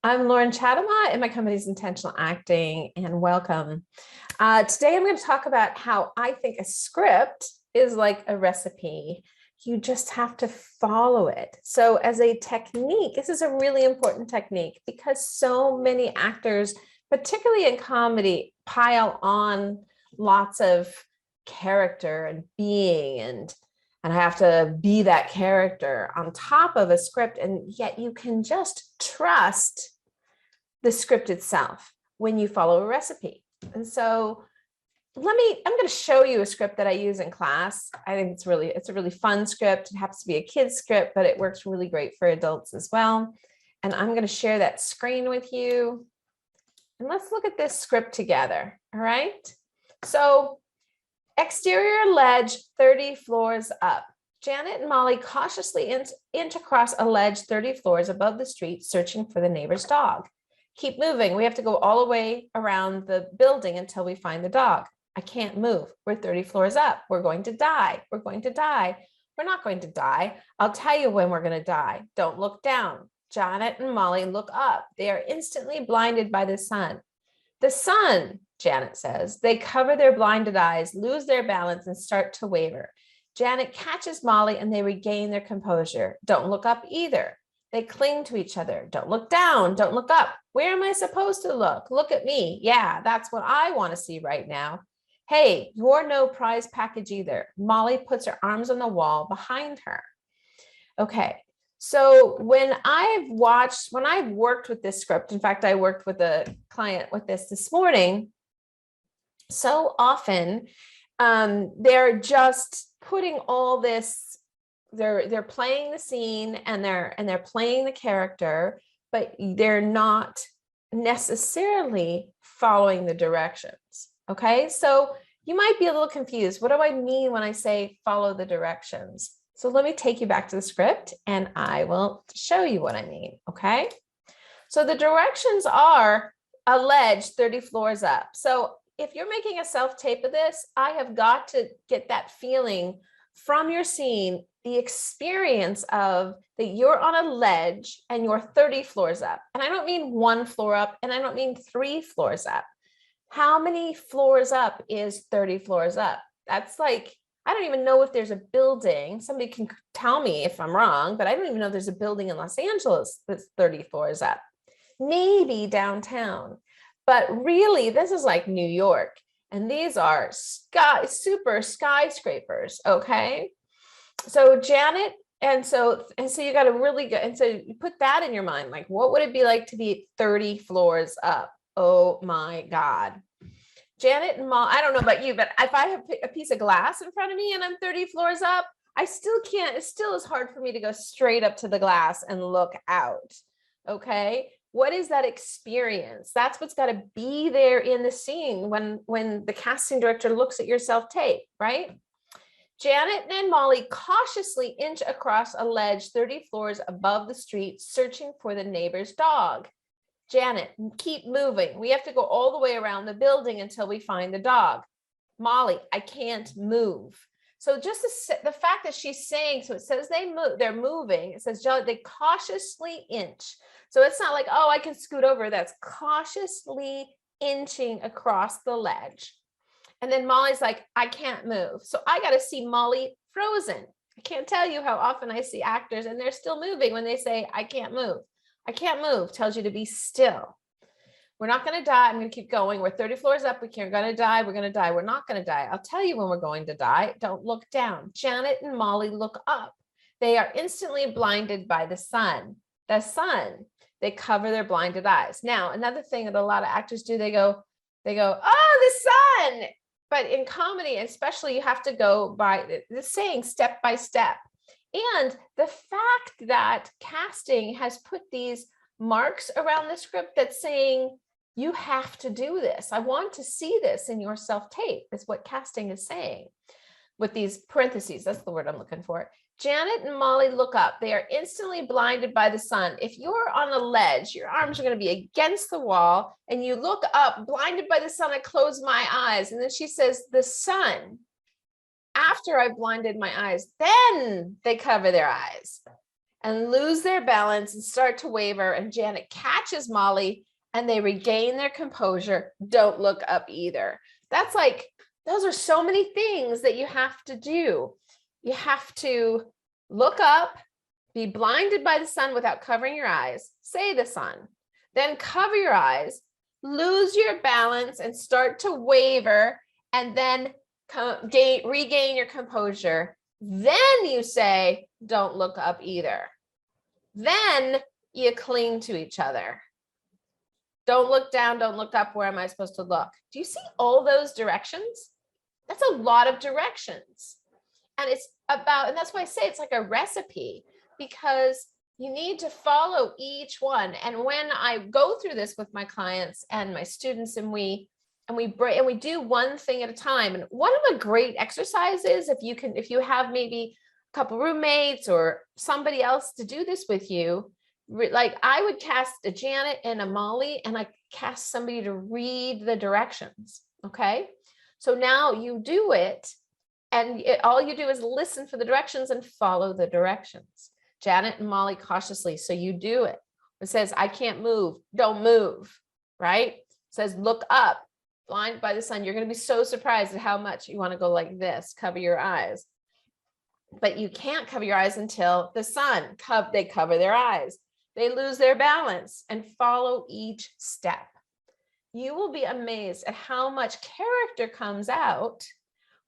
I'm Loren and my company is Intentional Acting, and welcome. Today I'm going to talk about how I think a script is like a recipe. You just have to follow it. So as a technique, this is a really important technique because so many actors, particularly in comedy, pile on lots of character and being and I have to be that character on top of a script, and yet you can just trust the script itself when you follow a recipe. And so I'm going to show you a script that I use in class. I think it's a really fun script. It happens to be a kid's script, but it works really great for adults as well. And I'm going to share that screen with you. And let's look at this script together. All right. So exterior ledge, 30 floors up. Janet and Molly cautiously inch across a ledge 30 floors above the street, searching for the neighbor's dog. Keep moving. We have to go all the way around the building until we find the dog. I can't move. We're 30 floors up. We're going to die. We're going to die. We're not going to die. I'll tell you when we're going to die. Don't look down. Janet and Molly look up. They are instantly blinded by the sun. The sun, Janet says. They cover their blinded eyes, lose their balance, and start to waver. Janet catches Molly and they regain their composure. Don't look up either. They cling to each other. Don't look down. Don't look up. Where am I supposed to look? Look at me. Yeah, that's what I want to see right now. Hey, you're no prize package either. Molly puts her arms on the wall behind her. Okay, so when I've worked with this script, in fact, I worked with a client with this morning, so often they're just putting all this, they're playing the scene and they're playing the character, but they're not necessarily following the directions. Okay, so you might be a little confused. What do I mean when I say follow the directions? So let me take you back to the script and I will show you what I mean. Okay, so the directions are a ledge 30 floors up. So if you're making a self-tape of this, I have got to get that feeling from your scene, the experience of that you're on a ledge and you're 30 floors up. And I don't mean 1 floor up, and I don't mean 3 floors up. How many floors up is 30 floors up? That's like, I don't even know if there's a building. Somebody can tell me if I'm wrong, but I don't even know if there's a building in Los Angeles that's 30 floors up. Maybe downtown. But really, this is like New York. And these are super skyscrapers, okay? So Janet, and so you got a really good, and so you put that in your mind, like, what would it be like to be 30 floors up? Oh my God. Janet and Molly, I don't know about you, but if I have a piece of glass in front of me and I'm 30 floors up, I still can't, it still is hard for me to go straight up to the glass and look out, okay? What is that experience? That's what's got to be there in the scene when the casting director looks at your self-tape, right? Janet and Molly cautiously inch across a ledge 30 floors above the street, searching for the neighbor's dog. Janet, keep moving. We have to go all the way around the building until we find the dog. Molly, I can't move. So just the fact that she's saying, so it says they're moving. It says they cautiously inch. So it's not like, oh, I can scoot over. That's cautiously inching across the ledge. And then Molly's like, I can't move. So I got to see Molly frozen. I can't tell you how often I see actors and they're still moving when they say, I can't move. I can't move tells you to be still. We're not going to die. I'm going to keep going. We're 30 floors up. We're going to die. We're going to die. We're not going to die. I'll tell you when we're going to die. Don't look down. Janet and Molly look up. They are instantly blinded by the sun. The sun. They cover their blinded eyes. Now, another thing that a lot of actors do, they go, oh, the sun. But in comedy, especially, you have to go by the saying step by step. And the fact that casting has put these marks around the script that's saying, you have to do this. I want to see this in your self-tape is what casting is saying with these parentheses. That's the word I'm looking for. Janet and Molly look up. They are instantly blinded by the sun. If you're on a ledge, your arms are going to be against the wall and you look up, blinded by the sun, I close my eyes. And then she says, the sun. After I blinded my eyes, then they cover their eyes. and lose their balance and start to waver. And Janet catches Molly and they regain their composure. Don't look up either. That's like, those are so many things that you have to do. You have to look up, be blinded by the sun without covering your eyes, say the sun, then cover your eyes, lose your balance and start to waver, and then regain your composure. Then you say, don't look up either. Then you cling to each other. Don't look down, don't look up. Where am I supposed to look? Do you see all those directions? That's a lot of directions. And it's about, and that's why I say it's like a recipe, because you need to follow each one. And when I go through this with my clients and my students, and we do one thing at a time. And one of the great exercises, if you have maybe a couple roommates or somebody else to do this with you, like I would cast a Janet and a Molly, and I cast somebody to read the directions. Okay. So now you do it, and all you do is listen for the directions and follow the directions. Janet and Molly cautiously. So you do it. It says, I can't move. Don't move. Right? It says, look up. Blind by the sun. You're going to be so surprised at how much you want to go like this. Cover your eyes. But you can't cover your eyes until the sun. They cover their eyes. They lose their balance and follow each step. You will be amazed at how much character comes out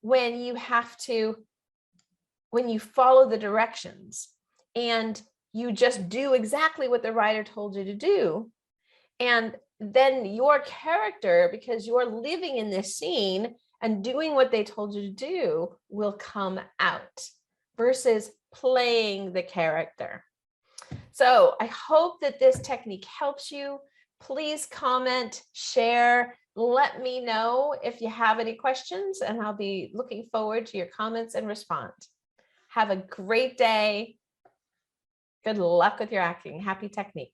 when you follow the directions and you just do exactly what the writer told you to do. And then your character, because you're living in this scene and doing what they told you to do, will come out versus playing the character. So I hope that this technique helps you. Please comment, share, let me know if you have any questions, and I'll be looking forward to your comments and response. Have a great day. Good luck with your acting. Happy technique.